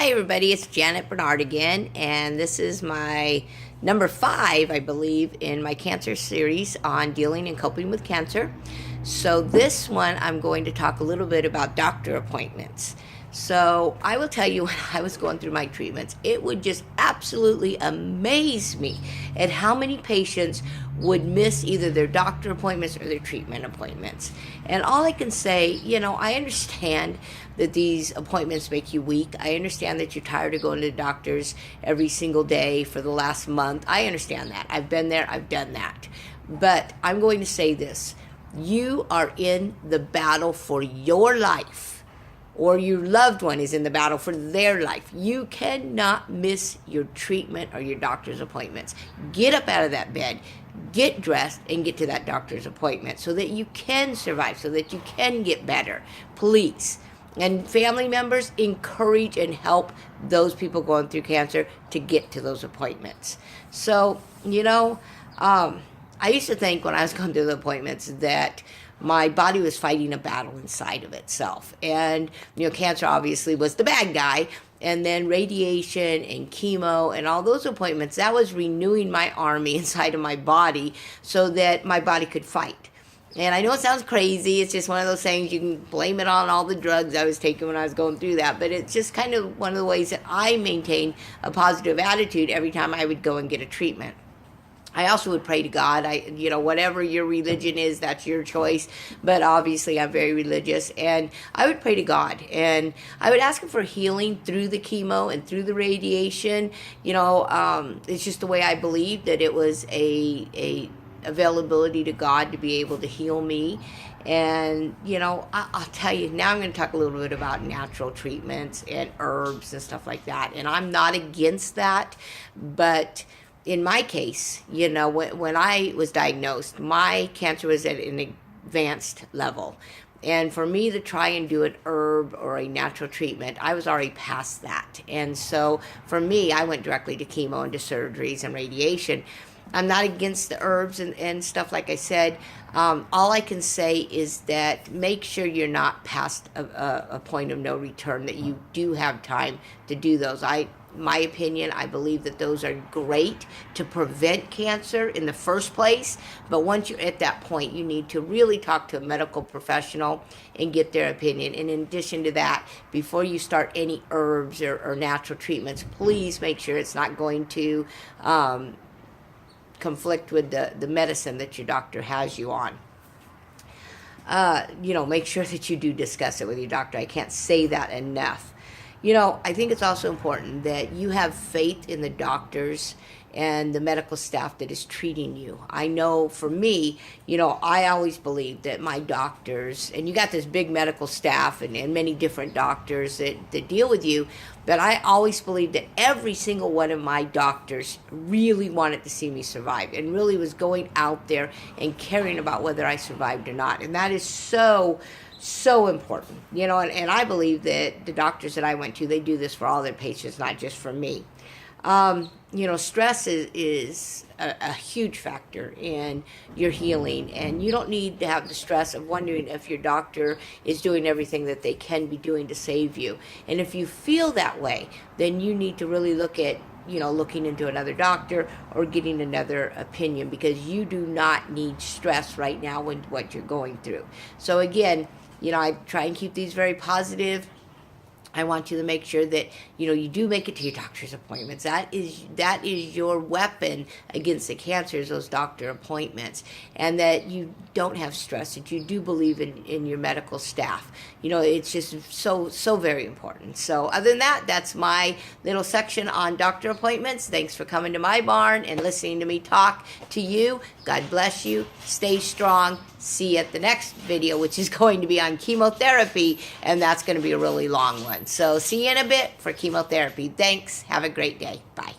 Hi everybody, it's Janet Bernard again, and this is my number 5, I believe, in my cancer series on dealing and coping with cancer. So this one, I'm going to talk a little bit about doctor appointments. So I will tell you, when I was going through my treatments, it would just absolutely amaze me at how many patients would miss either their doctor appointments or their treatment appointments. And all I can say, I understand that these appointments make you weak. I understand that you're tired of going to the doctors every single day for the last month. I understand that. I've been there, I've done that. But I'm going to say this. You are in the battle for your life, or your loved one is in the battle for their life. You cannot miss your treatment or your doctor's appointments. Get up out of that bed, get dressed, and get to that doctor's appointment so that you can survive, so that you can get better. Please. And family members, encourage and help those people going through cancer to get to those appointments. So, I used to think when I was going through the appointments that my body was fighting a battle inside of itself. And, cancer obviously was the bad guy. And then radiation and chemo and all those appointments, that was renewing my army inside of my body so that my body could fight. And I know it sounds crazy. It's just one of those things. You can blame it on all the drugs I was taking when I was going through that. But it's just kind of one of the ways that I maintain a positive attitude every time I would go and get a treatment. I also would pray to God. Whatever your religion is, that's your choice. But obviously, I'm very religious. And I would pray to God. And I would ask Him for healing through the chemo and through the radiation. It's just the way I believed that it was a availability to God to be able to heal me. And, I'll tell you, now I'm going to talk a little bit about natural treatments and herbs and stuff like that. And I'm not against that. But in my case, when I was diagnosed, my cancer was at an advanced level. And for me to try and do an herb or a natural treatment, I was already past that. And so for me, I went directly to chemo and to surgeries and radiation. I'm not against the herbs and stuff, like I said. All I can say is that make sure you're not past a point of no return, that you do have time to do those. My opinion, I believe that those are great to prevent cancer in the first place. But once you're at that point, you need to really talk to a medical professional and get their opinion. And in addition to that, before you start any herbs or natural treatments, please make sure it's not going to conflict with the medicine that your doctor has you on. Make sure that you do discuss it with your doctor. I can't say that enough. I think it's also important that you have faith in the doctors and the medical staff that is treating you. I know for me, I always believed that my doctors, and you got this big medical staff and many different doctors that deal with you, but I always believed that every single one of my doctors really wanted to see me survive and really was going out there and caring about whether I survived or not. And that is so important, and I believe that the doctors that I went to, they do this for all their patients, not just for me. Stress is a huge factor in your healing, and you don't need to have the stress of wondering if your doctor is doing everything that they can be doing to save you. And if you feel that way, then you need to really look at looking into another doctor or getting another opinion, because you do not need stress right now with what you're going through. So again, I try and keep these very positive. I want you to make sure that, you do make it to your doctor's appointments. That is your weapon against the cancer, is those doctor appointments. And that you don't have stress, that you do believe in your medical staff. It's just so very important. So other than that, that's my little section on doctor appointments. Thanks for coming to my barn and listening to me talk to you. God bless you. Stay strong. See you at the next video, which is going to be on chemotherapy, and that's going to be a really long one. So see you in a bit for chemotherapy. Thanks. Have a great day. Bye.